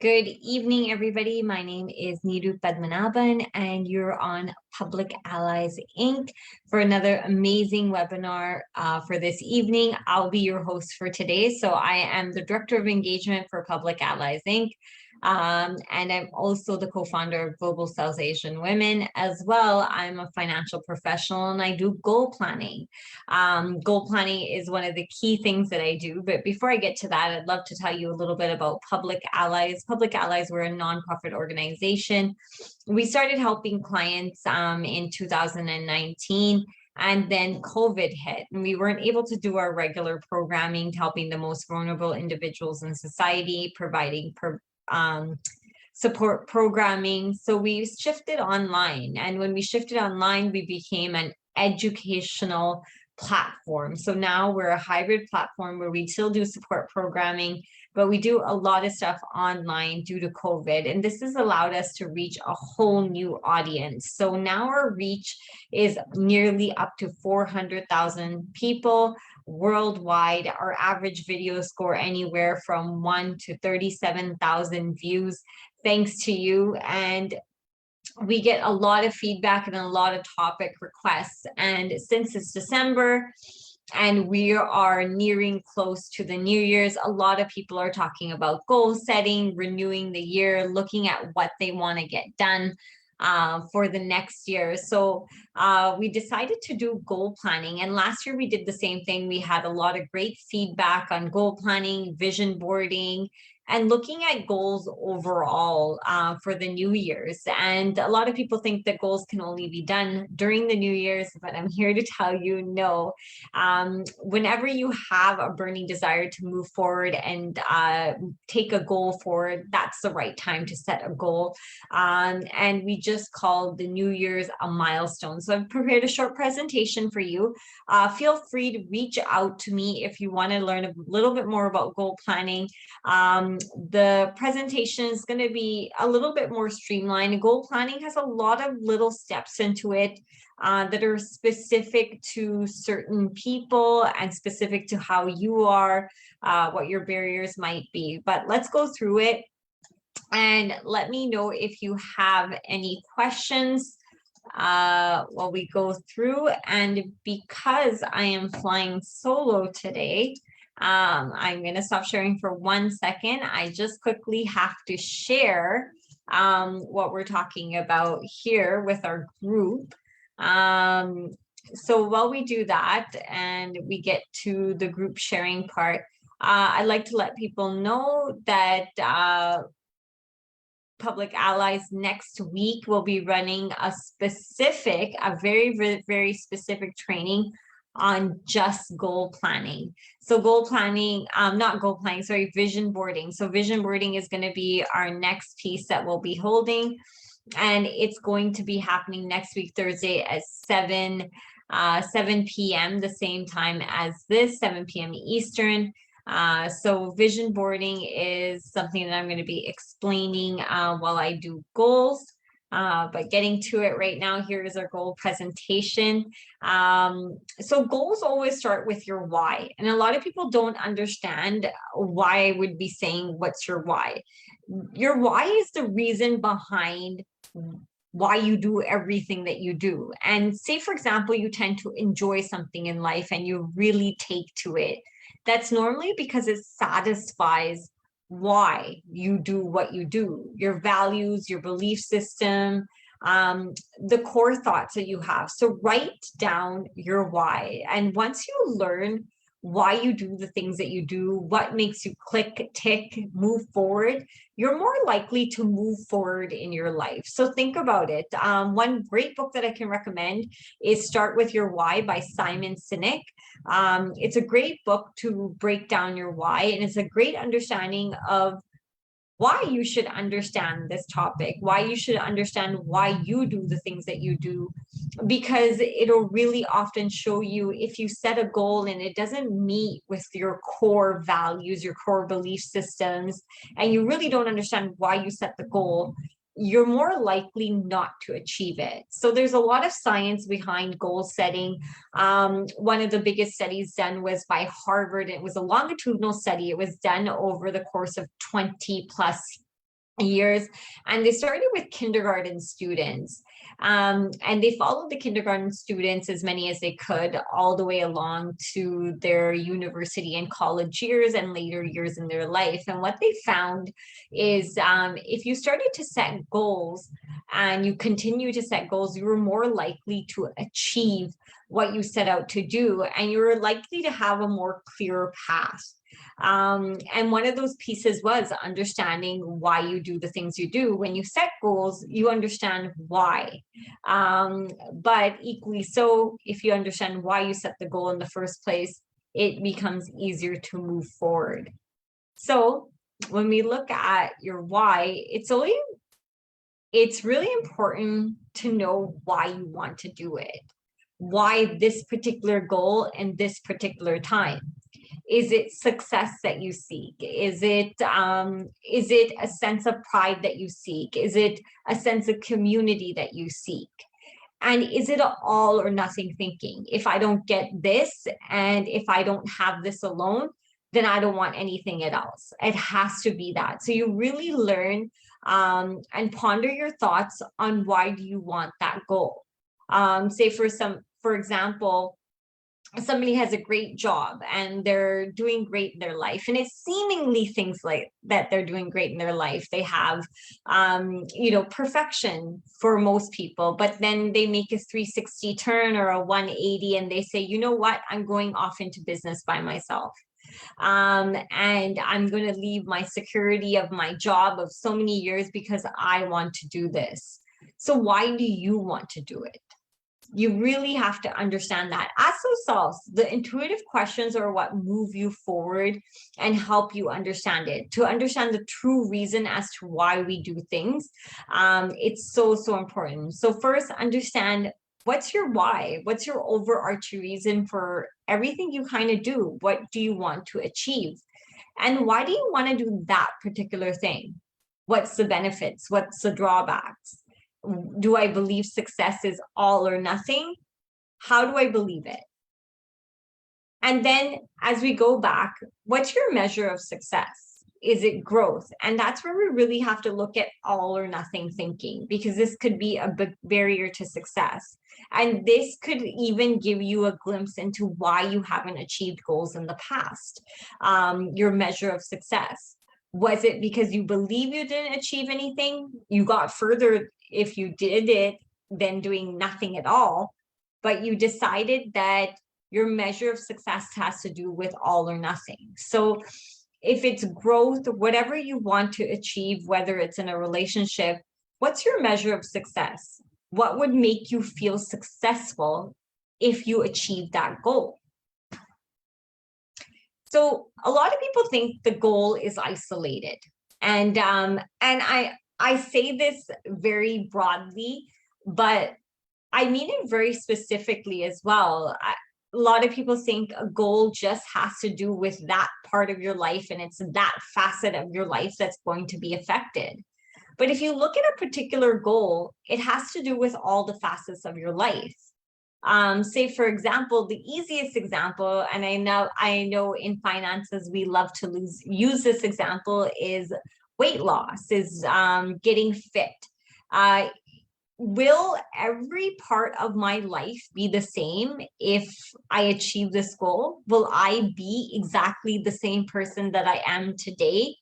Good evening, everybody. My name is Neru Padmanabhan, and you're on Public Allies Inc. for another amazing webinar for this evening. I'll be your host for today. So I am the Director of Engagement for Public Allies Inc. And I'm also the co-founder of Global South Asian Women. As well, I'm a financial professional and I do goal planning. Goal planning is one of the key things that I do. But before I get to that, I'd love to tell you a little bit about Public Allies. Public Allies, we're a nonprofit organization. We started helping clients in 2019. And then COVID hit and we weren't able to do our regular programming, helping the most vulnerable individuals in society, providing support programming. So we shifted online. And when we shifted online, we became an educational platform. So now we're a hybrid platform where we still do support programming, but we do a lot of stuff online due to COVID. And this has allowed us to reach a whole new audience. So now our reach is nearly up to 400,000 people worldwide. Our average video score anywhere from 1 to 37,000 views, thanks to you. And we get a lot of feedback and a lot of topic requests. And since it's December and we are nearing close to the New Year's, a lot of people are talking about goal setting, renewing the year, looking at what they want to get done for the next year. So we decided to do goal planning. And last year we did the same thing. We had a lot of great feedback on goal planning, vision boarding, and looking at goals overall for the New Year's. And a lot of people think that goals can only be done during the New Year's, but I'm here to tell you, no. Whenever you have a burning desire to move forward and take a goal forward, that's the right time to set a goal. And we just called the New Year's a milestone. So I've prepared a short presentation for you. Feel free to reach out to me if you want to learn a little bit more about goal planning. The presentation is going to be a little bit more streamlined. Goal planning has a lot of little steps into it that are specific to certain people and specific to how you are, what your barriers might be. But let's go through it and let me know if you have any questions while we go through. And because I am flying solo today, I'm going to stop sharing for 1 second. I just quickly have to share what we're talking about here with our group. So while we do that and we get to the group sharing part, I'd like to let people know that Public Allies next week will be running a very, very specific training on just goal planning. So goal planning, not goal planning, sorry, vision boarding. So vision boarding is going to be our next piece that we'll be holding. And it's going to be happening next week, Thursday at 7 p.m., the same time as this, 7 p.m. Eastern. So vision boarding is something that I'm going to be explaining while I do goals. But getting to it right now, here is our goal presentation. So goals always start with your why. And a lot of people don't understand why I would be saying, what's your why? Your why is the reason behind why you do everything that you do. And say, for example, you tend to enjoy something in life and you really take to it. That's normally because it satisfies why you do what you do, your values, your belief system, the core thoughts that you have. So write down your why. And once you learn why you do the things that you do, what makes you click, tick, move forward, you're more likely to move forward in your life. So think about it. One great book that I can recommend is Start With Your Why by Simon Sinek. It's a great book to break down your why, and it's a great understanding of why you should understand this topic, why you should understand why you do the things that you do, because it'll really often show you if you set a goal and it doesn't meet with your core values, your core belief systems, and you really don't understand why you set the goal, you're more likely not to achieve it. So there's a lot of science behind goal setting. One of the biggest studies done was by Harvard. It was a longitudinal study. It was done over the course of 20 plus years, and they started with kindergarten students, and they followed the kindergarten students, as many as they could, all the way along to their university and college years and later years in their life. And what they found is, if you started to set goals and you continue to set goals, you were more likely to achieve what you set out to do, and you're likely to have a more clear path. And one of those pieces was understanding why you do the things you do. When you set goals, you understand why. But equally so, if you understand why you set the goal in the first place, it becomes easier to move forward. So when we look at your why, it's really important to know why you want to do it. Why this particular goal and this particular time? Is it success that you seek? Is it a sense of pride that you seek? Is it a sense of community that you seek? And is it an all or nothing thinking? If I don't get this, and if I don't have this alone, then I don't want anything else. It has to be that. So you really learn and ponder your thoughts on why do you want that goal. Say for example, somebody has a great job and they're doing great in their life, and it's seemingly things like that they're doing great in their life. They have perfection for most people, but then they make a 360 turn or a 180 and they say, you know what, I'm going off into business by myself, and I'm going to leave my security of my job of so many years because I want to do this. So why do you want to do it? You really have to understand that. Ask yourselves, the intuitive questions are what move you forward and help you understand it. To understand the true reason as to why we do things, it's so important. So first, understand, what's your why? What's your overarching reason for everything you kind of do? What do you want to achieve? And why do you want to do that particular thing? What's the benefits? What's the drawbacks? Do I believe success is all or nothing? How do I believe it? And then as we go back, what's your measure of success? Is it growth? And that's where we really have to look at all or nothing thinking, because this could be a big barrier to success. And this could even give you a glimpse into why you haven't achieved goals in the past. Your measure of success. Was it because you believe you didn't achieve anything? You got further if you did it than doing nothing at all, but you decided that your measure of success has to do with all or nothing. So if it's growth, whatever you want to achieve, whether it's in a relationship, what's your measure of success? What would make you feel successful if you achieve that goal? So a lot of people think the goal is isolated. And I say this very broadly, but I mean it very specifically as well. A lot of people think a goal just has to do with that part of your life, and it's that facet of your life that's going to be affected. But if you look at a particular goal, it has to do with all the facets of your life. Say, for example, the easiest example, and I know in finances we love to use this example, is weight loss, is getting fit. Will every part of my life be the same if I achieve this goal? Will I be exactly the same person that I am today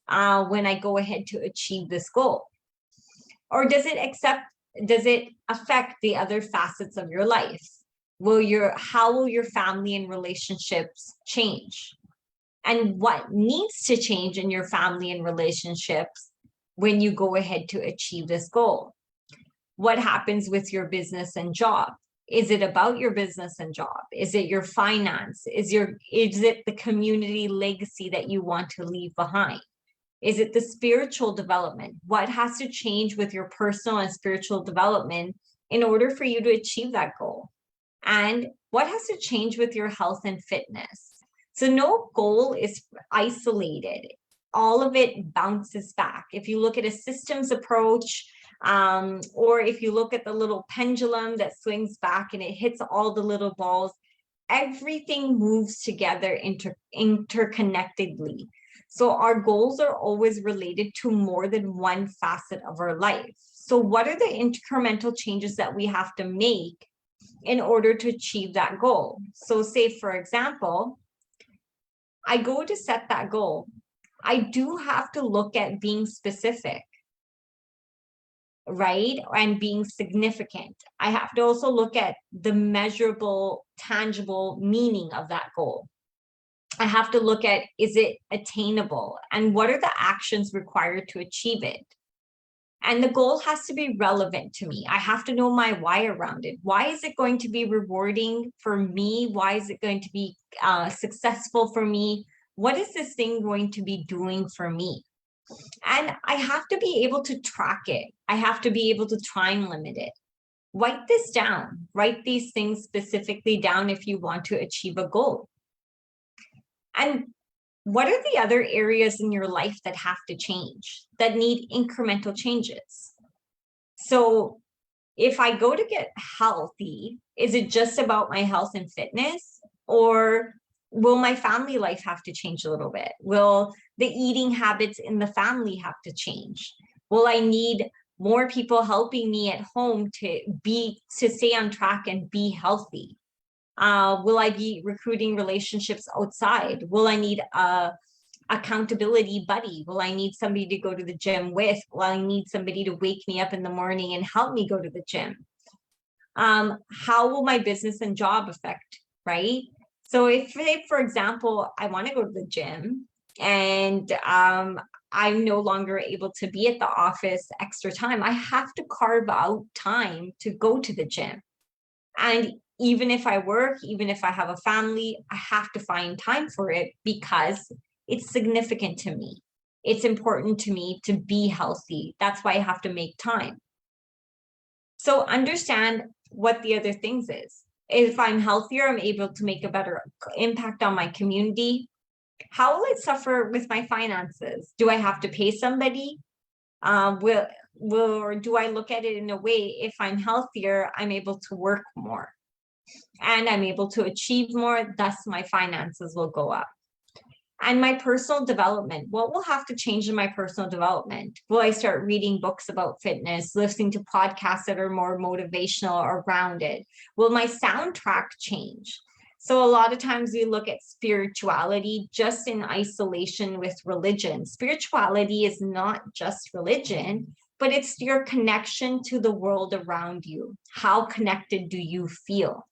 when I go ahead to achieve this goal? Or does it affect the other facets of your life? How will your family and relationships change? And what needs to change in your family and relationships when you go ahead to achieve this goal? What happens with your business and job? Is it about your business and job? Is it your finance? Is it the community legacy that you want to leave behind? Is it the spiritual development? What has to change with your personal and spiritual development in order for you to achieve that goal? And what has to change with your health and fitness? So no goal is isolated. All of it bounces back. If you look at a systems approach, or if you look at the little pendulum that swings back and it hits all the little balls, everything moves together interconnectedly. So our goals are always related to more than one facet of our life. So what are the incremental changes that we have to make in order to achieve that goal? So say, for example, I go to set that goal. I do have to look at being specific, right? And being significant. I have to also look at the measurable, tangible meaning of that goal. I have to look at, is it attainable? And what are the actions required to achieve it? And the goal has to be relevant to me. I have to know my why around it. Why is it going to be rewarding for me? Why is it going to be successful for me? What is this thing going to be doing for me? And I have to be able to track it. I have to be able to time limit it. Write this down. Write these things specifically down if you want to achieve a goal. And what are the other areas in your life that have to change, that need incremental changes? So if I go to get healthy, is it just about my health and fitness? Or will my family life have to change a little bit? Will the eating habits in the family have to change? Will I need more people helping me at home to stay on track and be healthy? Will I be recruiting relationships outside? Will I need a accountability buddy? Will I need somebody to go to the gym with? Will I need somebody to wake me up in the morning and help me go to the gym? How will my business and job affect, right? So if, for example, I want to go to the gym and I'm no longer able to be at the office extra time, I have to carve out time to go to the gym. And even if I work, even if I have a family, I have to find time for it because it's significant to me. It's important to me to be healthy. That's why I have to make time. So understand what the other things is. If I'm healthier, I'm able to make a better impact on my community. How will it suffer with my finances? Do I have to pay somebody? Or do I look at it in a way, if I'm healthier, I'm able to work more and I'm able to achieve more, thus my finances will go up. And my personal development, what will have to change in my personal development? Will I start reading books about fitness, listening to podcasts that are more motivational or grounded? Will my soundtrack change? So a lot of times we look at spirituality just in isolation with religion. Spirituality is not just religion, but it's your connection to the world around you. How connected do you feel?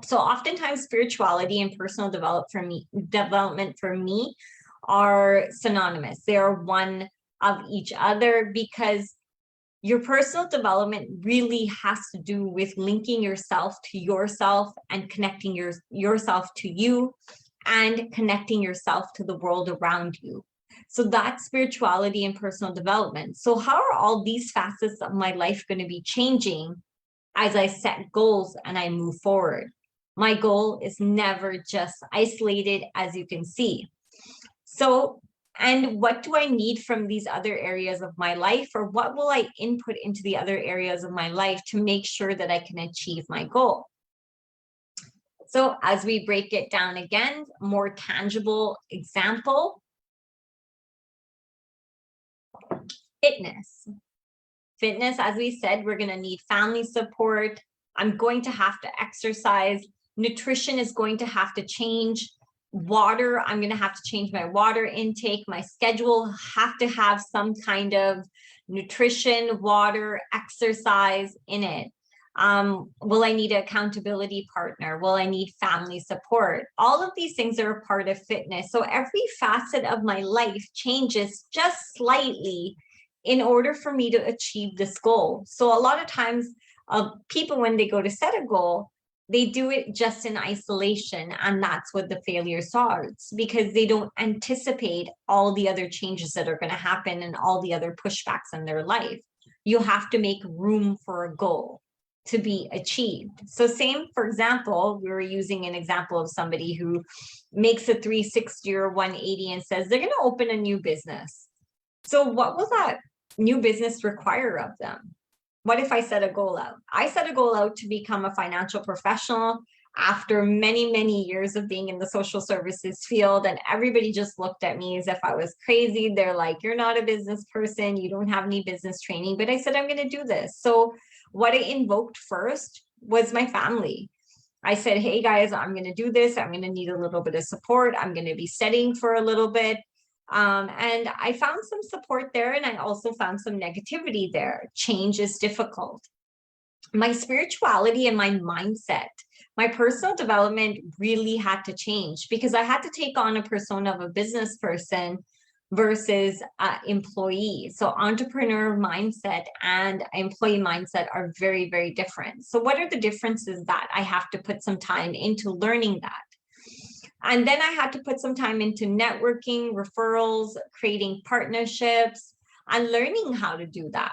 So oftentimes spirituality and personal development for me are synonymous. They are one of each other because your personal development really has to do with linking yourself to yourself and connecting yourself to you and connecting yourself to the world around you. So that's spirituality and personal development. So how are all these facets of my life going to be changing as I set goals and I move forward? My goal is never just isolated, as you can see. So, and what do I need from these other areas of my life, or what will I input into the other areas of my life to make sure that I can achieve my goal? So as we break it down again, more tangible example, fitness. Fitness, as we said, we're going to need family support. I'm going to have to exercise. Nutrition is going to have to change. Water, I'm going to have to change my water intake. My schedule have to have some kind of nutrition, water, exercise in it. Will I need an accountability partner? Will I need family support? All of these things are a part of fitness. So every facet of my life changes just slightly in order for me to achieve this goal. So a lot of times people, when they go to set a goal, they do it just in isolation, and that's what the failure starts, because they don't anticipate all the other changes that are going to happen and all the other pushbacks in their life. You have to make room for a goal to be achieved. So same, for example, we were using an example of somebody who makes a 360 or 180 and says they're going to open a new business. So what will that new business require of them? What if I set a goal out? I set a goal out to become a financial professional. after many, many years of being in the social services field, and everybody just looked at me as if I was crazy. They're like, you're not a business person, you don't have any business training. But I said, I'm going to do this. So what I invoked first was my family. I said, hey guys, I'm going to do this. I'm going to need a little bit of support. I'm going to be studying for a little bit. And I found some support there, and I also found some negativity there. Change is difficult. My spirituality and my mindset, my personal development really had to change, because I had to take on a persona of a business person versus employee. So entrepreneur mindset and employee mindset are very, very different. So what are the differences that I have to put some time into learning that? And then I had to put some time into networking, referrals, creating partnerships, and learning how to do that.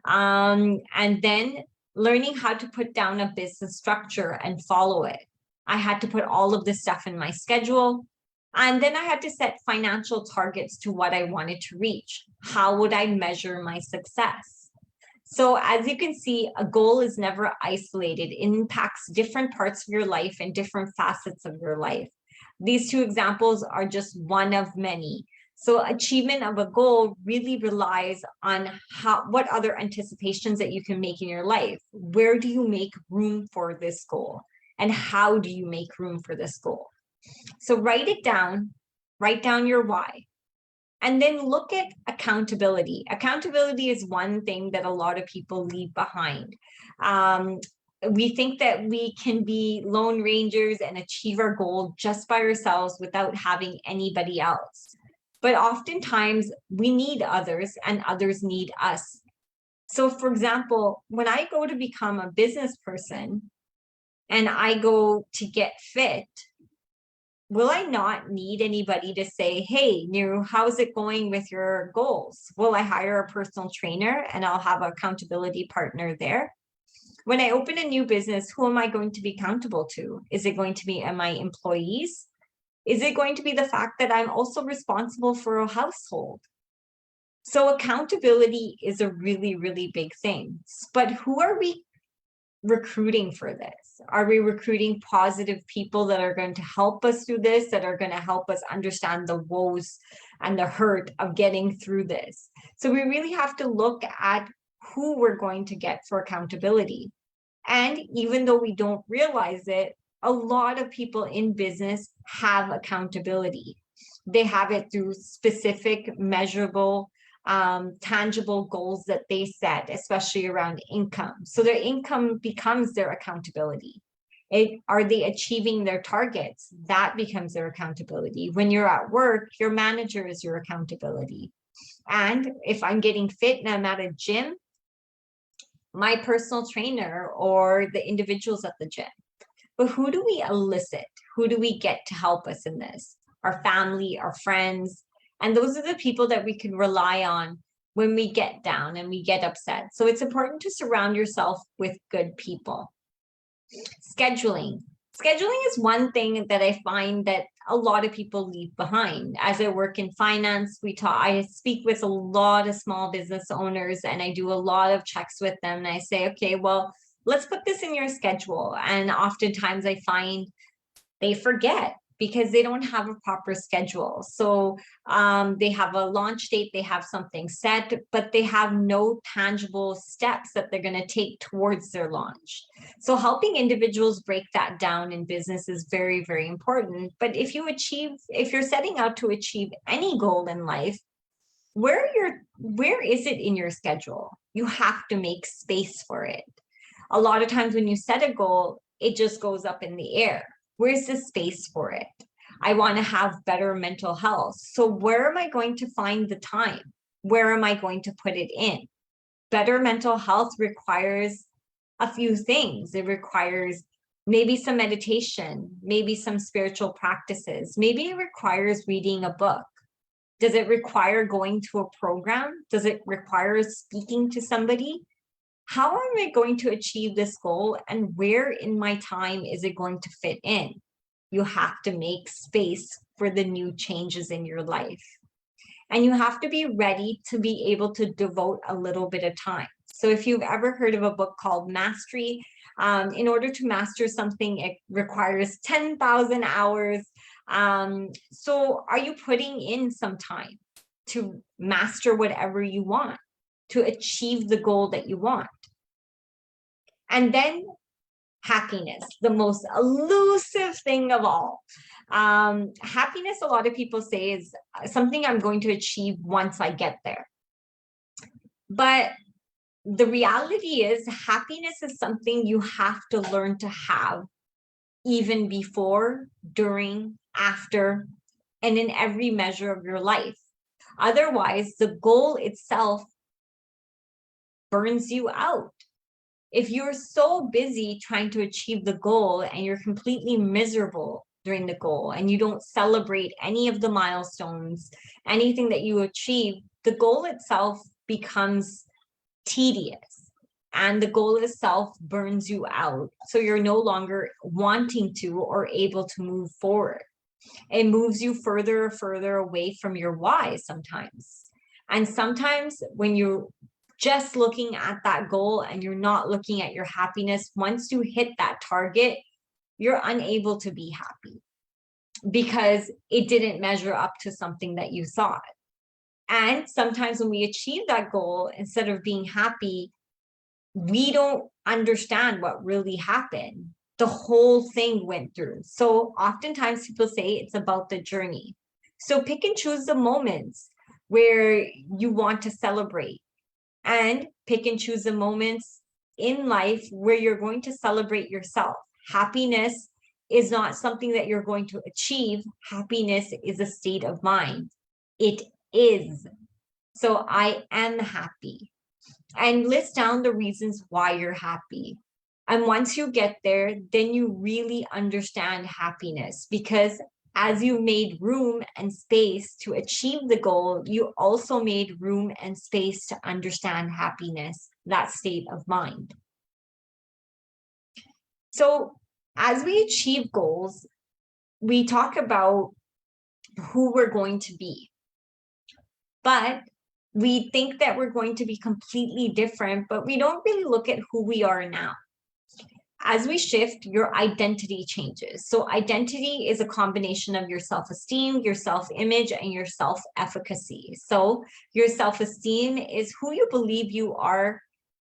And then learning how to put down a business structure and follow it. I had to put all of this stuff in my schedule. And then I had to set financial targets to what I wanted to reach. How would I measure my success? So as you can see, a goal is never isolated. It impacts different parts of your life and different facets of your life. These two examples are just one of many. So achievement of a goal really relies on what other anticipations that you can make in your life. Where do you make room for this goal? And how do you make room for this goal? So write it down, write down your why. And then look at accountability. Accountability is one thing that a lot of people leave behind. We think that we can be lone rangers and achieve our goal just by ourselves without having anybody else. But oftentimes we need others, and others need us. So for example, when I go to become a business person and I go to get fit, will I not need anybody to say, hey, Neru, how's it going with your goals? Will I hire a personal trainer and I'll have an accountability partner there? When I open a new business, who am I going to be accountable to? Is it going to be my employees? Is it going to be the fact that I'm also responsible for a household? So accountability is a really, really big thing. But who are we recruiting for this? Are we recruiting positive people that are going to help us through this, that are going to help us understand the woes and the hurt of getting through this? So we really have to look at who we're going to get for accountability. And even though we don't realize it, a lot of people in business have accountability. They have it through specific, measurable, tangible goals that they set, especially around income. So their income becomes their accountability. Are they achieving their targets? That becomes their accountability. When you're at work, your manager is your accountability. And if I'm getting fit and I'm at a gym, my personal trainer or the individuals at the gym. But who do we elicit? Who do we get to help us in this? Our family, our friends. And those are the people that we can rely on when we get down and we get upset. So it's important to surround yourself with good people. Scheduling. Scheduling is one thing that I find that a lot of people leave behind. As I work in finance, I speak with a lot of small business owners, and I do a lot of checks with them. And I say, okay, well, let's put this in your schedule. And oftentimes I find they forget because they don't have a proper schedule. So they have a launch date, they have something set, but they have no tangible steps that they're going to take towards their launch. So helping individuals break that down in business is very, very important. But if you're setting out to achieve any goal in life, where is it in your schedule? You have to make space for it. A lot of times when you set a goal, it just goes up in the air. Where's the space for it? I want to have better mental health. So where am I going to find the time? Where am I going to put it in? Better mental health requires a few things. It requires maybe some meditation, maybe some spiritual practices. Maybe it requires reading a book. Does it require going to a program? Does it require speaking to somebody? How am I going to achieve this goal, and where in my time is it going to fit in? You have to make space for the new changes in your life. And you have to be ready to be able to devote a little bit of time. So if you've ever heard of a book called Mastery, In order to master something, it requires 10,000 hours. So are you putting in some time to master whatever you want, to achieve the goal that you want? And then happiness, the most elusive thing of all. Happiness, a lot of people say, is something I'm going to achieve once I get there. But the reality is, happiness is something you have to learn to have even before, during, after, and in every measure of your life. Otherwise, the goal itself burns you out. If you're so busy trying to achieve the goal and you're completely miserable during the goal and you don't celebrate any of the milestones, anything that you achieve, the goal itself becomes tedious and the goal itself burns you out. So you're no longer wanting to or able to move forward. It moves you further away from your why sometimes. And sometimes when you're just looking at that goal and you're not looking at your happiness, once you hit that target, you're unable to be happy because it didn't measure up to something that you thought. And sometimes when we achieve that goal, instead of being happy, we don't understand what really happened. The whole thing went through. So oftentimes people say it's about the journey. So pick and choose the moments where you want to celebrate, and pick and choose the moments in life where you're going to celebrate yourself. Happiness is not something that you're going to achieve. Happiness is a state of mind. It is. So I am happy. And list down the reasons why you're happy. And once you get there, then you really understand happiness, because as you made room and space to achieve the goal, you also made room and space to understand happiness, that state of mind. So as we achieve goals, we talk about who we're going to be. But we think that we're going to be completely different, but we don't really look at who we are now. As we shift, your identity changes. So identity is a combination of your self-esteem, your self-image, and your self-efficacy. So your self-esteem is who you believe you are.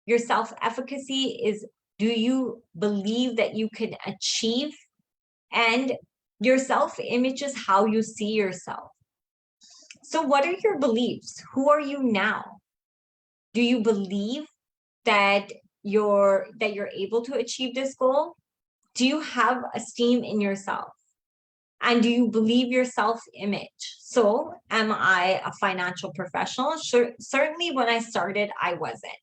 Your self-efficacy is, do you believe that you can achieve? And your self-image is how you see yourself. So what are your beliefs? Who are you now? Do you believe that you're able to achieve this goal? Do you have esteem in yourself? And do you believe your self-image? So am I a financial professional? Sure, certainly when I started, I wasn't.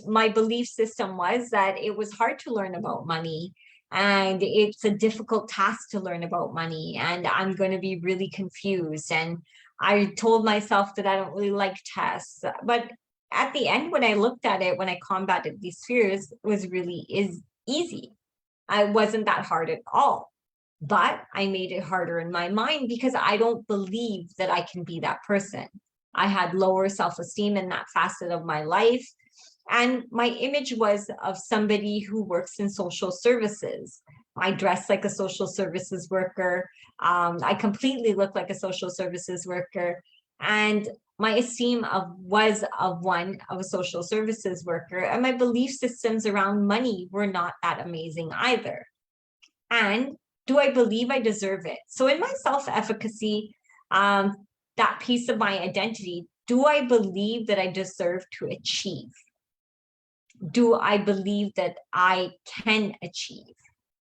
My belief system was that it was hard to learn about money, and it's a difficult task to learn about money, and I'm going to be really confused. And I told myself that I don't really like tests. But at the end, when I looked at it, when I combated these fears, it was really easy. I wasn't that hard at all. But I made it harder in my mind because I don't believe that I can be that person. I had lower self-esteem in that facet of my life. And my image was of somebody who works in social services. I dress like a social services worker. I completely look like a social services worker. And my esteem was of a social services worker. And my belief systems around money were not that amazing either. And do I believe I deserve it? So in my self-efficacy, that piece of my identity, do I believe that I deserve to achieve? Do I believe that I can achieve?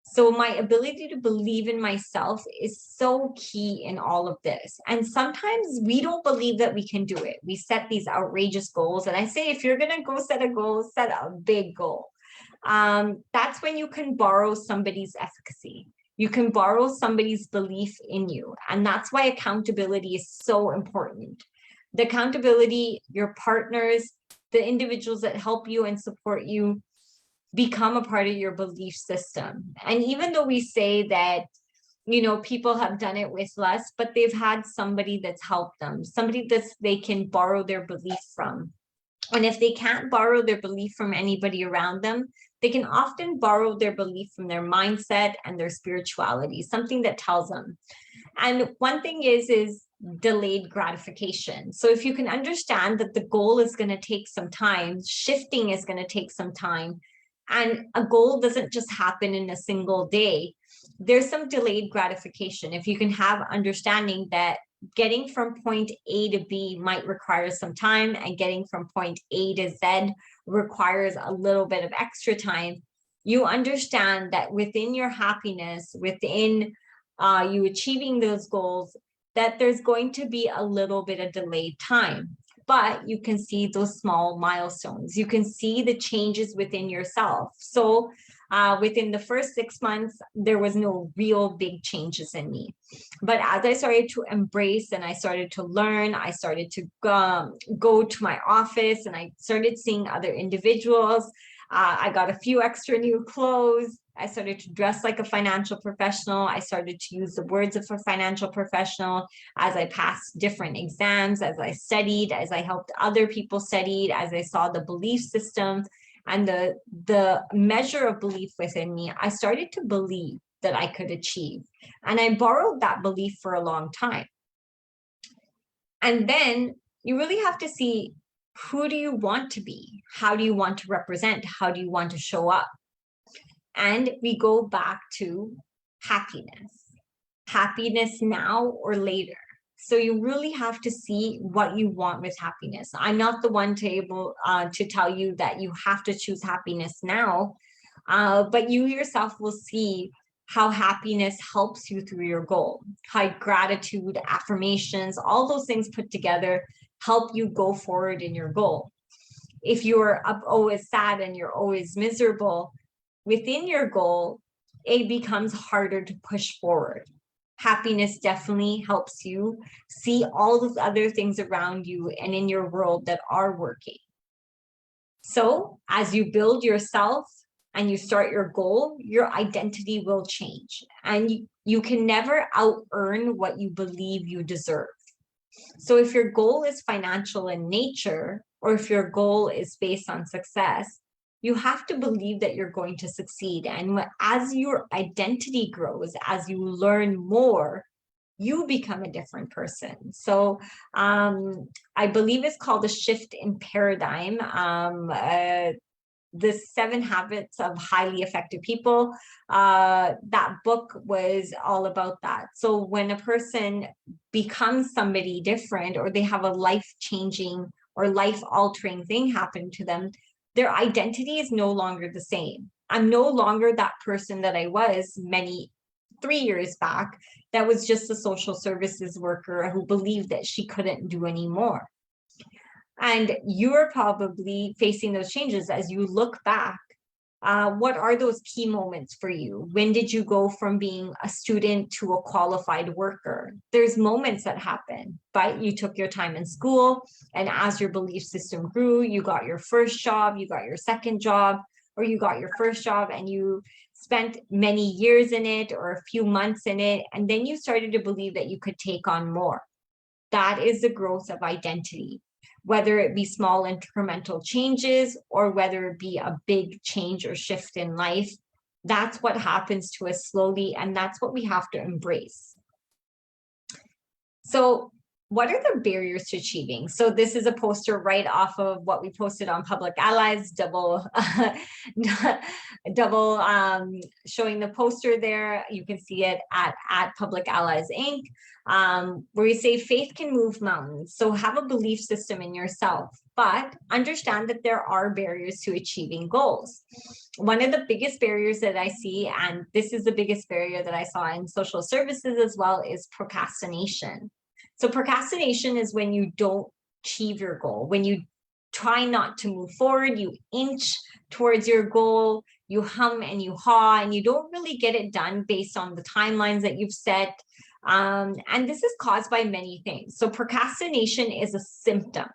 So my ability to believe in myself is so key in all of this. And sometimes we don't believe that we can do it. We set these outrageous goals. And I say, if you're going to go set a goal, set a big goal. That's when you can borrow somebody's efficacy. You can borrow somebody's belief in you. And that's why accountability is so important. The accountability, your partners, the individuals that help you and support you become a part of your belief system. And even though we say that, people have done it with less, but they've had somebody that's helped them, somebody they can borrow their belief from. And if they can't borrow their belief from anybody around them, they can often borrow their belief from their mindset and their spirituality, something that tells them. And one thing is delayed gratification. So if you can understand that the goal is going to take some time, shifting is going to take some time, and a goal doesn't just happen in a single day, there's some delayed gratification. If you can have understanding that getting from point A to B might require some time, and getting from point A to Z requires a little bit of extra time, you understand that within your happiness, within you achieving those goals, that there's going to be a little bit of delayed time. But you can see those small milestones. You can see the changes within yourself. So within the first 6 months, there was no real big changes in me. But as I started to embrace and I started to learn, I started to go to my office and I started seeing other individuals. I got a few extra new clothes. I started to dress like a financial professional. I started to use the words of a financial professional as I passed different exams, as I studied, as I helped other people study, as I saw the belief system and the measure of belief within me. I started to believe that I could achieve. And I borrowed that belief for a long time. And then you really have to see, who do you want to be? How do you want to represent? How do you want to show up? And we go back to happiness now or later. So you really have to see what you want with happiness. I'm not the one to tell you that you have to choose happiness now, but you yourself will see how happiness helps you through your goal. How gratitude, affirmations, all those things put together help you go forward in your goal. If you're always sad and you're always miserable within your goal, it becomes harder to push forward. Happiness definitely helps you see all those other things around you and in your world that are working. So as you build yourself and you start your goal, your identity will change. And you can never out-earn what you believe you deserve. So if your goal is financial in nature, or if your goal is based on success, you have to believe that you're going to succeed. And as your identity grows, as you learn more, you become a different person. So I believe it's called a shift in paradigm. The 7 Habits of Highly Effective People, that book was all about that. So when a person becomes somebody different, or they have a life-changing or life-altering thing happen to them, their identity is no longer the same. I'm no longer that person that I was 3 years back that was just a social services worker who believed that she couldn't do any more. And you're probably facing those changes as you look back. What are those key moments for you? When did you go from being a student to a qualified worker? There's moments that happen, but you took your time in school, and as your belief system grew, you got your first job, you got your second job, or you got your first job and you spent many years in it or a few months in it, and then you started to believe that you could take on more. That is the growth of identity. Whether it be small incremental changes or whether it be a big change or shift in life, that's what happens to us slowly, and that's what we have to embrace. So what are the barriers to achieving? So this is a poster right off of what we posted on Public Allies, double showing the poster there. You can see it at Public Allies Inc., where we say faith can move mountains. So have a belief system in yourself, but understand that there are barriers to achieving goals. One of the biggest barriers that I see, and this is the biggest barrier that I saw in social services as well, is procrastination. So procrastination is when you don't achieve your goal, when you try not to move forward, you inch towards your goal, you hum and you haw, and you don't really get it done based on the timelines that you've set. And this is caused by many things. So procrastination is a symptom.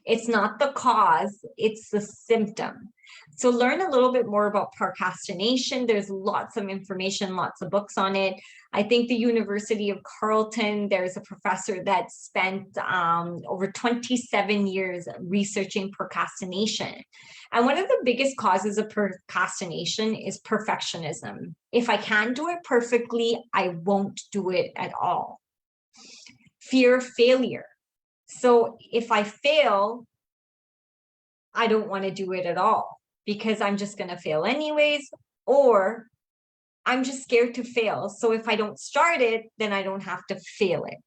It's not the cause, it's the symptom. So learn a little bit more about procrastination. There's lots of information, lots of books on it. I think the University of Carleton, there's a professor that spent over 27 years researching procrastination. And one of the biggest causes of procrastination is perfectionism. If I can't do it perfectly, I won't do it at all. Fear of failure. So if I fail, I don't want to do it at all because I'm just going to fail anyways, or I'm just scared to fail. So if I don't start it, then I don't have to fail it.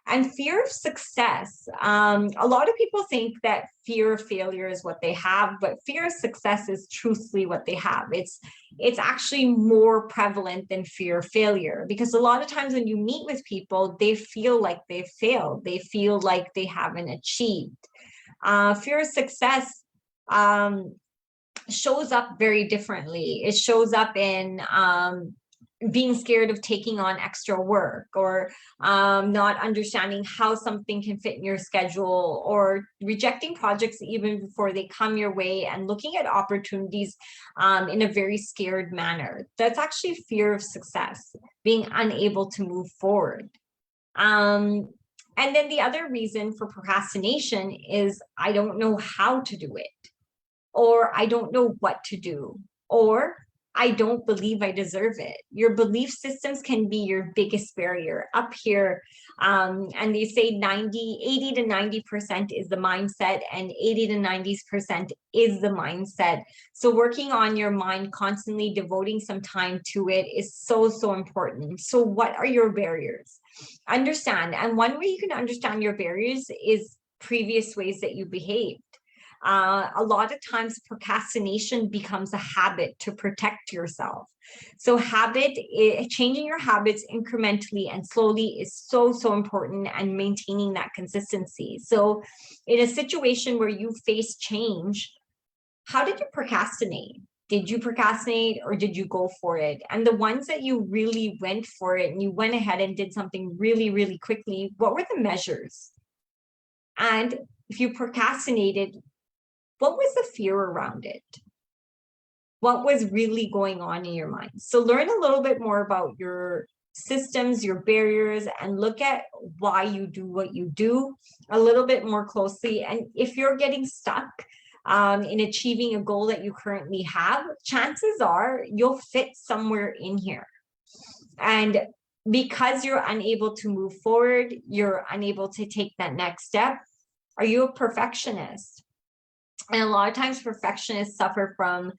And fear of success. A lot of people think that fear of failure is what they have, but fear of success is truthfully what they have. It's actually more prevalent than fear of failure, because a lot of times when you meet with people, they feel like they failed. They feel like they haven't achieved. Fear of success shows up very differently. It shows up in being scared of taking on extra work, or not understanding how something can fit in your schedule, or rejecting projects even before they come your way, and looking at opportunities in a very scared manner. That's actually fear of success, being unable to move forward. And then the other reason for procrastination is I don't know how to do it, or I don't know what to do, or I don't believe I deserve it. Your belief systems can be your biggest barrier up here. And they say 80 to 90% is the mindset, and 80 to 90% is the mindset. So working on your mind, constantly devoting some time to it is so, so important. So what are your barriers? Understand. And one way you can understand your barriers is previous ways that you behaved. A lot of times procrastination becomes a habit to protect yourself. So changing your habits incrementally and slowly is so, so important, and maintaining that consistency. So in a situation where you face change, how did you procrastinate? Did you procrastinate, or did you go for it? And the ones that you really went for it and you went ahead and did something really, really quickly, what were the measures? And if you procrastinated, what was the fear around it? What was really going on in your mind? So learn a little bit more about your systems, your barriers, and look at why you do what you do a little bit more closely. And if you're getting stuck in achieving a goal that you currently have, chances are you'll fit somewhere in here. And because you're unable to move forward, you're unable to take that next step. Are you a perfectionist? And a lot of times perfectionists suffer from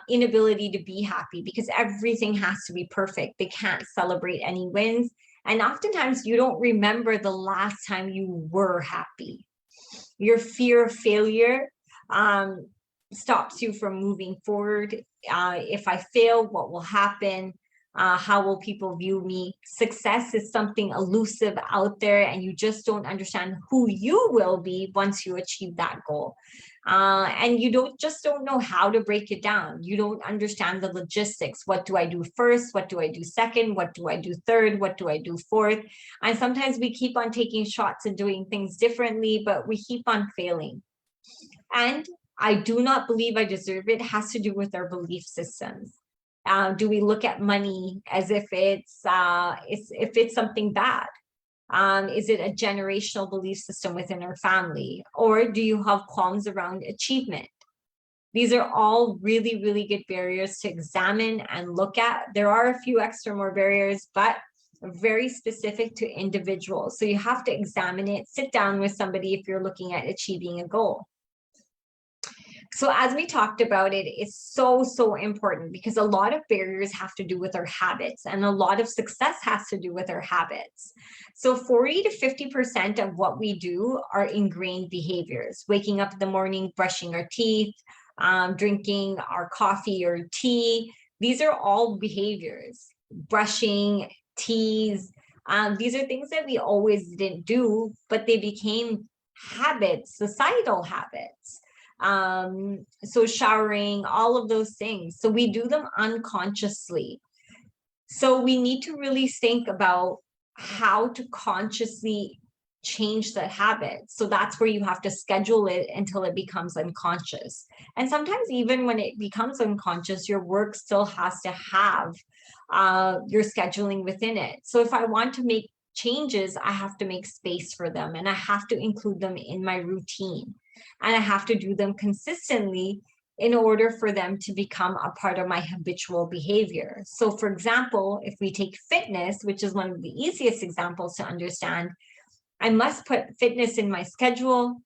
inability to be happy, because everything has to be perfect. They can't celebrate any wins. And oftentimes you don't remember the last time you were happy. Your fear of failure stops you from moving forward. If I fail, what will happen? How will people view me? Success is something elusive out there, and you just don't understand who you will be once you achieve that goal. And you don't know how to break it down. You don't understand the logistics. What do I do first? What do I do second? What do I do third? What do I do fourth? And sometimes we keep on taking shots and doing things differently, but we keep on failing. And I do not believe I deserve it has to do with our belief systems. Do we look at money as if it's something bad? Is it a generational belief system within our family? Or do you have qualms around achievement? These are all really, really good barriers to examine and look at. There are a few extra more barriers, but very specific to individuals. So you have to examine it, sit down with somebody if you're looking at achieving a goal. So as we talked about it, it's so, so important, because a lot of barriers have to do with our habits, and a lot of success has to do with our habits. So 40 to 50% of what we do are ingrained behaviors. Waking up in the morning, brushing our teeth, drinking our coffee or tea. These are all behaviors. Brushing, teas. These are things that we always didn't do, but they became habits, societal habits. So showering, all of those things. So we do them unconsciously. So we need to really think about how to consciously change that habit. So that's where you have to schedule it until it becomes unconscious. And sometimes even when it becomes unconscious, your work still has to have your scheduling within it. So if I want to make changes, I have to make space for them, and I have to include them in my routine, and I have to do them consistently in order for them to become a part of my habitual behavior. So for example, if we take fitness, which is one of the easiest examples to understand, I must put fitness in my schedule.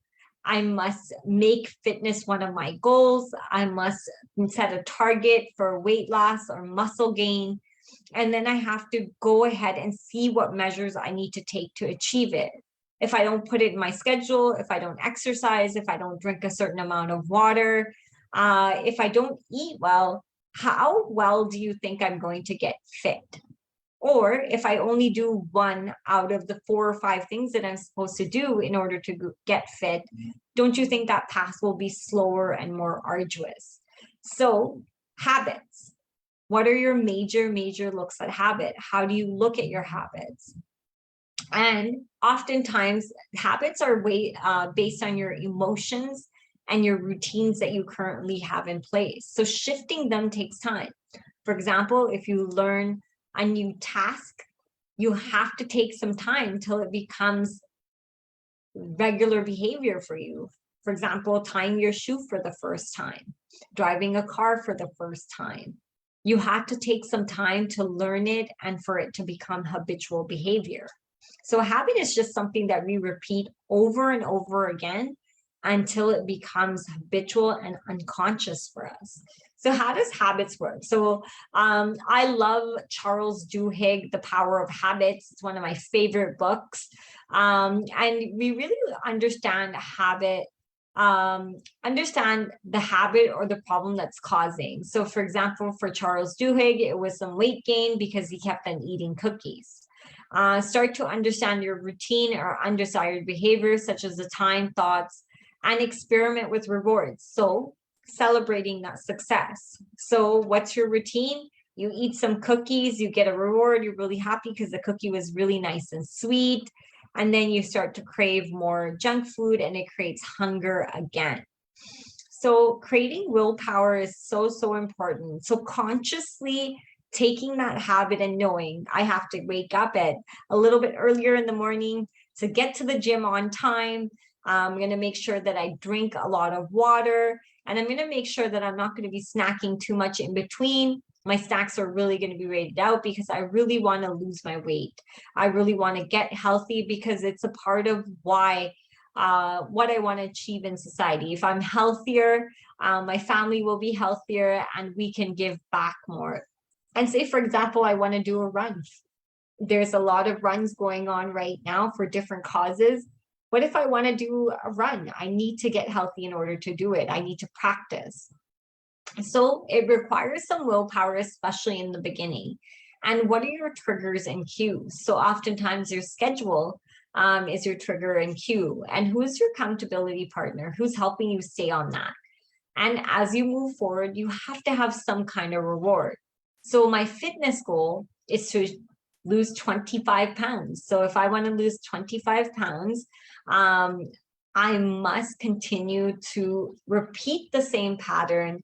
I must make fitness one of my goals. I must set a target for weight loss or muscle gain. And then I have to go ahead and see what measures I need to take to achieve it. If I don't put it in my schedule, if I don't exercise, if I don't drink a certain amount of water, if I don't eat well, how well do you think I'm going to get fit? Or if I only do one out of the 4 or 5 things that I'm supposed to do in order to get fit, don't you think that path will be slower and more arduous? So habits. What are your major looks at habit? How do you look at your habits? And oftentimes habits are based on your emotions and your routines that you currently have in place. So shifting them takes time. For example, if you learn a new task, you have to take some time till it becomes regular behavior for you. For example, tying your shoe for the first time, driving a car for the first time. You have to take some time to learn it and for it to become habitual behavior. So a habit is just something that we repeat over and over again until it becomes habitual and unconscious for us. So how does habits work? So I love Charles Duhigg, The Power of Habits. It's one of my favorite books. And we really understand understand the habit or the problem that's causing. So for example, for Charles Duhigg, it was some weight gain because he kept on eating cookies. Start to understand your routine or undesired behaviors, such as the time, thoughts, and experiment with rewards. So celebrating that success. So what's your routine? You eat some cookies, you get a reward, you're really happy because the cookie was really nice and sweet. And then you start to crave more junk food and it creates hunger again. So creating willpower is so important. So consciously taking that habit and knowing I have to wake up at a little bit earlier in the morning to get to the gym on time. I'm going to make sure that I drink a lot of water, and I'm going to make sure that I'm not going to be snacking too much in between. My snacks are really going to be rated out because I really want to lose my weight. I really want to get healthy because it's a part of why what I want to achieve in society. If I'm healthier, my family will be healthier and we can give back more. And say, for example, I want to do a run. There's a lot of runs going on right now for different causes. What if I want to do a run? I need to get healthy in order to do it. I need to practice. So it requires some willpower, especially in the beginning. And what are your triggers and cues? So oftentimes your schedule is your trigger and cue. And who's your accountability partner? Who's helping you stay on that? And as you move forward, you have to have some kind of reward. So my fitness goal is to lose 25 pounds. So if I want to lose 25 pounds, I must continue to repeat the same pattern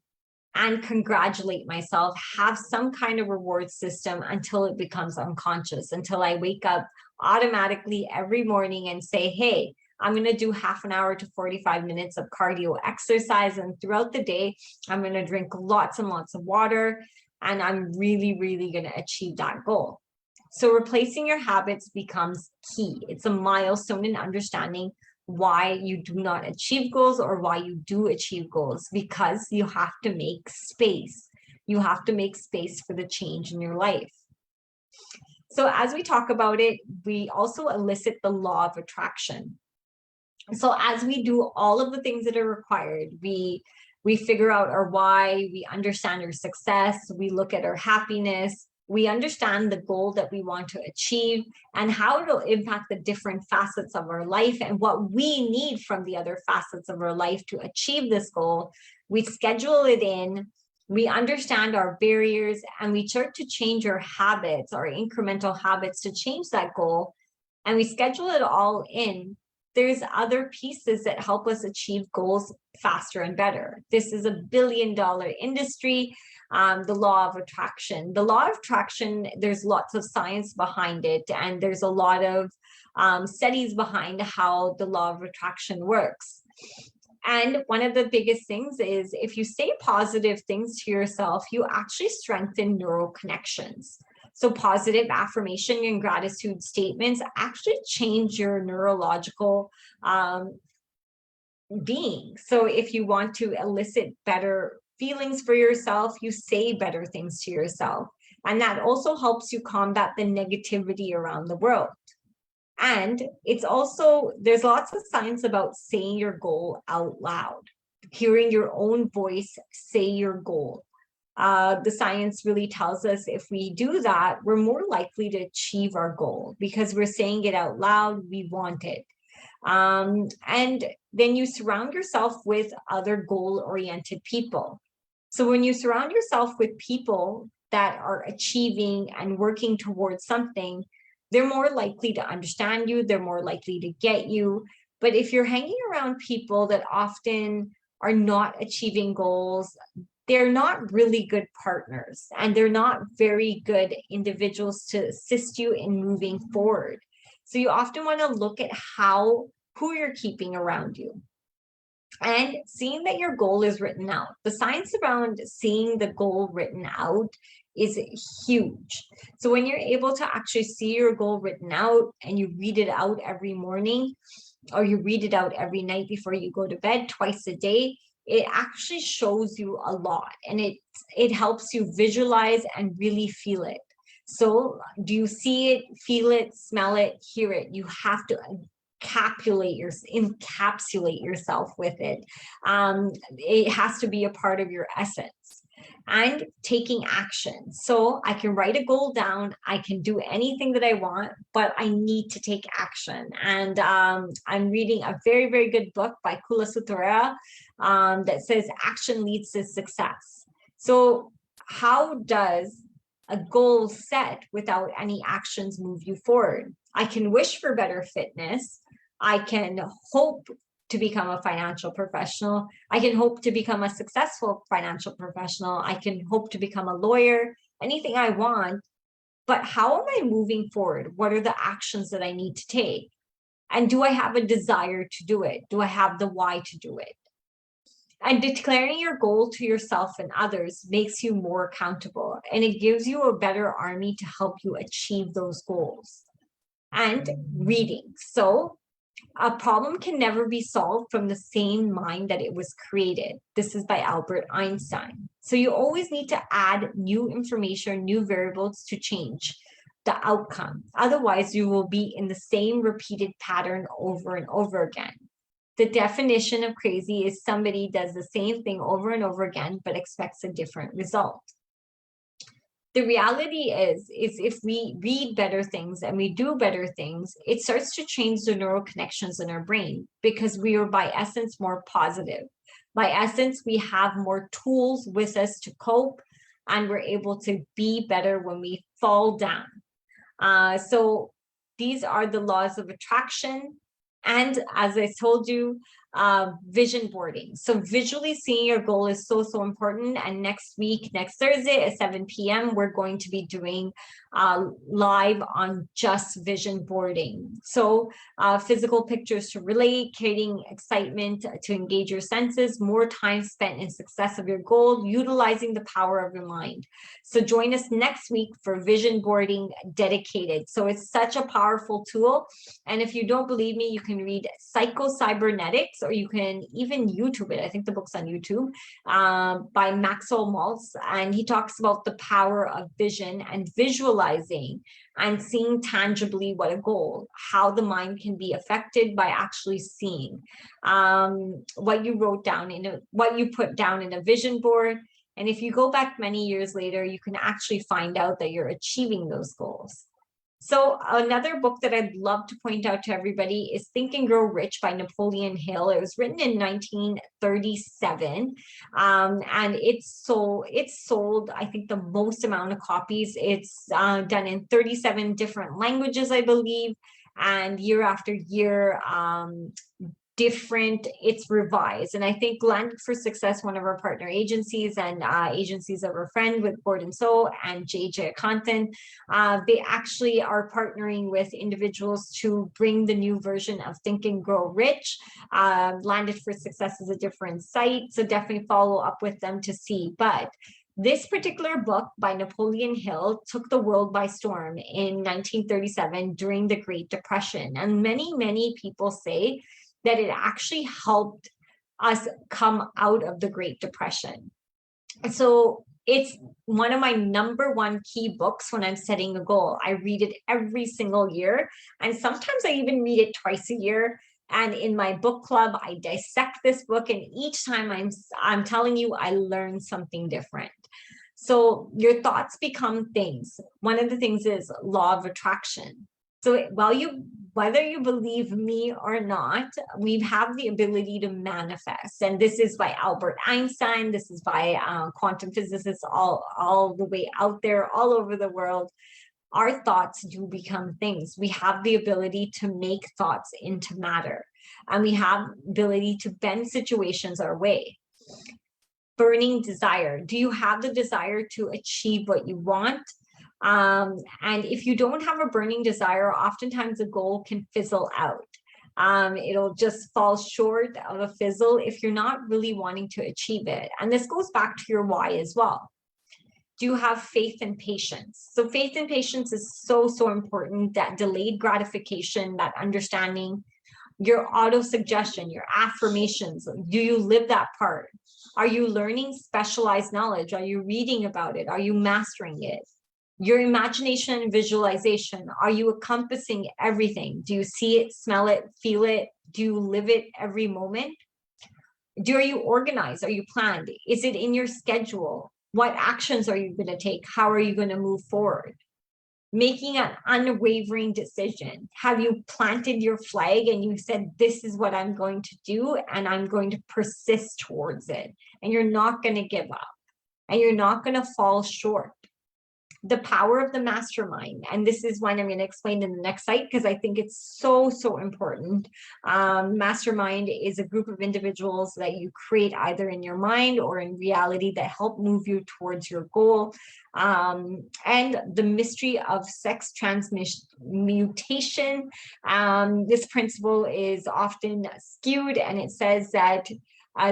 and congratulate myself, have some kind of reward system until it becomes unconscious, until I wake up automatically every morning and say, hey, I'm going to do half an hour to 45 minutes of cardio exercise. And throughout the day, I'm going to drink lots and lots of water. And I'm really going to achieve that goal. So replacing your habits becomes key. It's a milestone in understanding why you do not achieve goals or why you do achieve goals, because you have to make space. You have to make space for the change in your life. So as we talk about it, we also elicit the law of attraction. So as we do all of the things that are required, we figure out our why, we understand our success, we look at our happiness, we understand the goal that we want to achieve and how it'll impact the different facets of our life and what we need from the other facets of our life to achieve this goal. We schedule it in, we understand our barriers, and we start to change our habits, our incremental habits to change that goal. and we schedule it all in, there's other pieces that help us achieve goals faster and better. This is $1 billion industry. The law of attraction. The law of attraction, there's lots of science behind it, and there's a lot of studies behind how the law of attraction works. And one of the biggest things is if you say positive things to yourself, you actually strengthen neural connections. So positive affirmation and gratitude statements actually change your neurological being. So if you want to elicit better feelings for yourself, you say better things to yourself. And that also helps you combat the negativity around the world. And it's also, there's lots of science about saying your goal out loud, hearing your own voice say your goal. The science really tells us if we do that, we're more likely to achieve our goal because we're saying it out loud, we want it. And then you surround yourself with other goal-oriented people. So when you surround yourself with people that are achieving and working towards something, they're more likely to understand you, they're more likely to get you. But if you're hanging around people that often are not achieving goals, they're not really good partners, and they're not very good individuals to assist you in moving forward. So you often want to look at who you're keeping around you and seeing that your goal is written out. The science around seeing the goal written out is huge. So when you're able to actually see your goal written out and you read it out every morning, or you read it out every night before you go to bed, twice a day, it actually shows you a lot, and it helps you visualize and really feel it. So do you see it, feel it, smell it, hear it? You have to encapsulate yourself with it. It has to be a part of your essence. And taking action. So I can write a goal down, I can do anything that I want, but I need to take action. And I'm reading a very, very good book by Kula Sutra that says action leads to success. So how does a goal set without any actions move you forward? I can wish for better fitness. I can hope to become a financial professional. I can hope to become a successful financial professional. I can hope to become a lawyer, anything I want. But how am I moving forward? What are the actions that I need to take? And do I have a desire to do it? Do I have the why to do it? And declaring your goal to yourself and others makes you more accountable, and it gives you a better army to help you achieve those goals. And reading. So a problem can never be solved from the same mind that it was created. This is by Albert Einstein. So you always need to add new information, new variables to change the outcome. Otherwise, you will be in the same repeated pattern over and over again. The definition of crazy is somebody does the same thing over and over again, but expects a different result. The reality is if we read better things and we do better things, it starts to change the neural connections in our brain because we are by essence more positive. By essence, we have more tools with us to cope, and we're able to be better when we fall down. So these are the laws of attraction. And as I told you, vision boarding. So visually seeing your goal is so, so important. And next Thursday at 7 p.m., we're going to be doing live on just vision boarding. So physical pictures to relate, creating excitement to engage your senses, more time spent in success of your goal, utilizing the power of your mind. So join us next week for vision boarding dedicated. So it's such a powerful tool. And if you don't believe me, you can read Psycho-Cybernetics, or you can even YouTube it. I think the book's on YouTube, by Maxwell Maltz. And he talks about the power of vision and visualizing and seeing tangibly what a goal, how the mind can be affected by actually seeing what you wrote down what you put down in a vision board. And if you go back many years later, you can actually find out that you're achieving those goals. So another book that I'd love to point out to everybody is Think and Grow Rich by Napoleon Hill. It was written in 1937, and it's sold, I think, the most amount of copies. It's done in 37 different languages, I believe, and year after year, different, it's revised. And I think Landed for Success, one of our partner agencies and agencies of our friend with Board and Soul and JJ Content, they actually are partnering with individuals to bring the new version of Think and Grow Rich. Landed for Success is a different site, so definitely follow up with them to see. But this particular book by Napoleon Hill took the world by storm in 1937 during the Great Depression. And many people say that it actually helped us come out of the Great Depression. So it's one of my number one key books when I'm setting a goal. I read it every single year, and sometimes I even read it twice a year. And in my book club, I dissect this book, and each time I'm telling you, I learn something different. So your thoughts become things. One of the things is law of attraction. So whether you believe me or not, we have the ability to manifest. And this is by Albert Einstein. This is by quantum physicists all the way out there, all over the world. Our thoughts do become things. We have the ability to make thoughts into matter. And we have the ability to bend situations our way. Burning desire. Do you have the desire to achieve what you want? And if you don't have a burning desire, oftentimes the goal can fizzle out. It'll just fall short of a fizzle if you're not really wanting to achieve it. And this goes back to your why as well. Do you have faith and patience? So faith and patience is so important. That delayed gratification, that understanding, your auto-suggestion, your affirmations. Do you live that part? Are you learning specialized knowledge? Are you reading about it? Are you mastering it? Your imagination and visualization. Are you encompassing everything? Do you see it, smell it, feel it? Do you live it every moment? Are you organized? Are you planned? Is it in your schedule? What actions are you going to take? How are you going to move forward? Making an unwavering decision. Have you planted your flag and you said, this is what I'm going to do, and I'm going to persist towards it, and you're not going to give up, and you're not going to fall short? The power of the mastermind. And this is one I'm going to explain in the next site, because I think it's so important. Mastermind is a group of individuals that you create either in your mind or in reality that help move you towards your goal. And the mystery of sex transmutation. This principle is often skewed, and it says that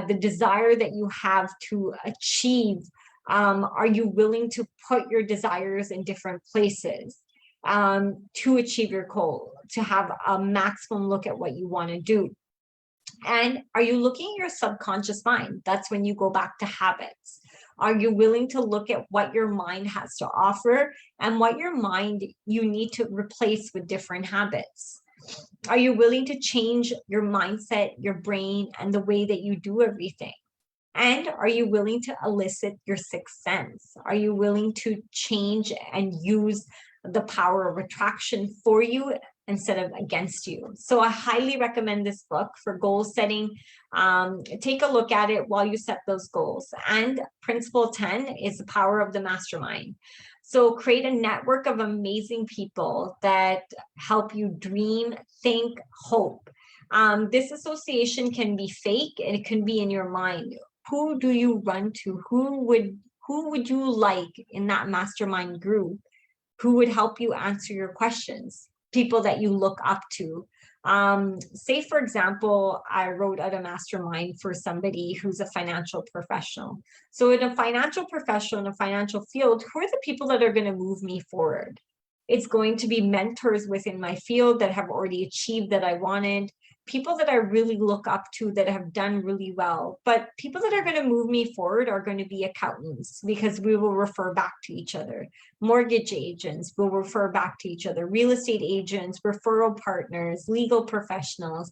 the desire that you have to achieve, are you willing to put your desires in different places to achieve your goal, to have a maximum look at what you want to do? And are you looking at your subconscious mind? That's when you go back to habits. Are you willing to look at what your mind has to offer and what your mind you need to replace with different habits? Are you willing to change your mindset, your brain, and the way that you do everything? And are you willing to elicit your sixth sense? Are you willing to change and use the power of attraction for you instead of against you? So I highly recommend this book for goal setting. Take a look at it while you set those goals. And principle 10 is the power of the mastermind. So create a network of amazing people that help you dream, think, hope. This association can be fake, and it can be in your mind. Who do you run to? Who would you like in that mastermind group? Who would help you answer your questions? People that you look up to. Say, for example, I wrote out a mastermind for somebody who's a financial professional. So in a financial professional, in a financial field, who are the people that are going to move me forward? It's going to be mentors within my field that have already achieved that I wanted, people that I really look up to that have done really well. But people that are going to move me forward are going to be accountants, because we will refer back to each other. Mortgage agents will refer back to each other. Real estate agents, referral partners, legal professionals.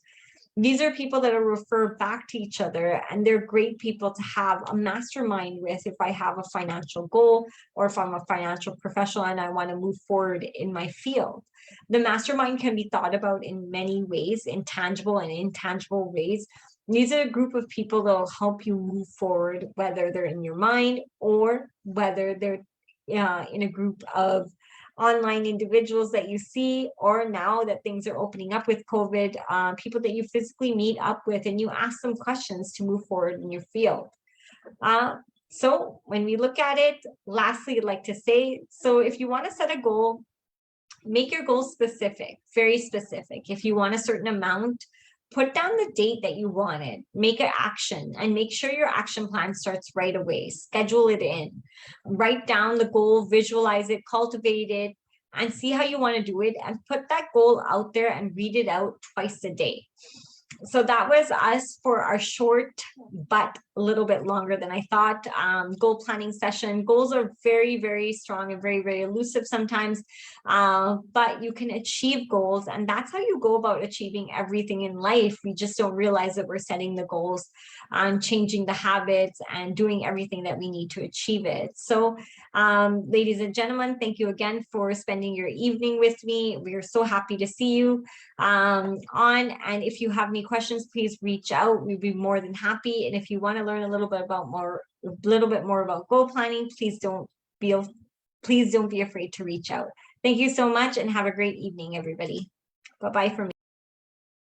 These are people that will refer back to each other, and they're great people to have a mastermind with if I have a financial goal, or if I'm a financial professional and I want to move forward in my field. The mastermind can be thought about in many ways, in tangible and intangible ways. These are a group of people that will help you move forward, whether they're in your mind or whether they're in a group of online individuals that you see, or now that things are opening up with COVID, people that you physically meet up with, and you ask them questions to move forward in your field. So when we look at it, lastly, I'd like to say, so if you want to set a goal, make your goal specific, very specific. If you want a certain amount, put down the date that you want it, make an action, and make sure your action plan starts right away. Schedule it in, write down the goal, visualize it, cultivate it, and see how you want to do it, and put that goal out there and read it out twice a day. So that was us for our short, but a little bit longer than I thought, goal planning session. Goals are very, very strong and very, very elusive sometimes, but you can achieve goals, and that's how you go about achieving everything in life. We just don't realize that we're setting the goals, changing the habits, and doing everything that we need to achieve it. So ladies and gentlemen, thank you again for spending your evening with me. We are so happy to see you on, and if you have any questions, please reach out. We'd be more than happy. And if you want to learn a little bit more about goal planning, please don't be afraid to reach out. Thank you so much, and have a great evening, everybody. Bye-bye for me.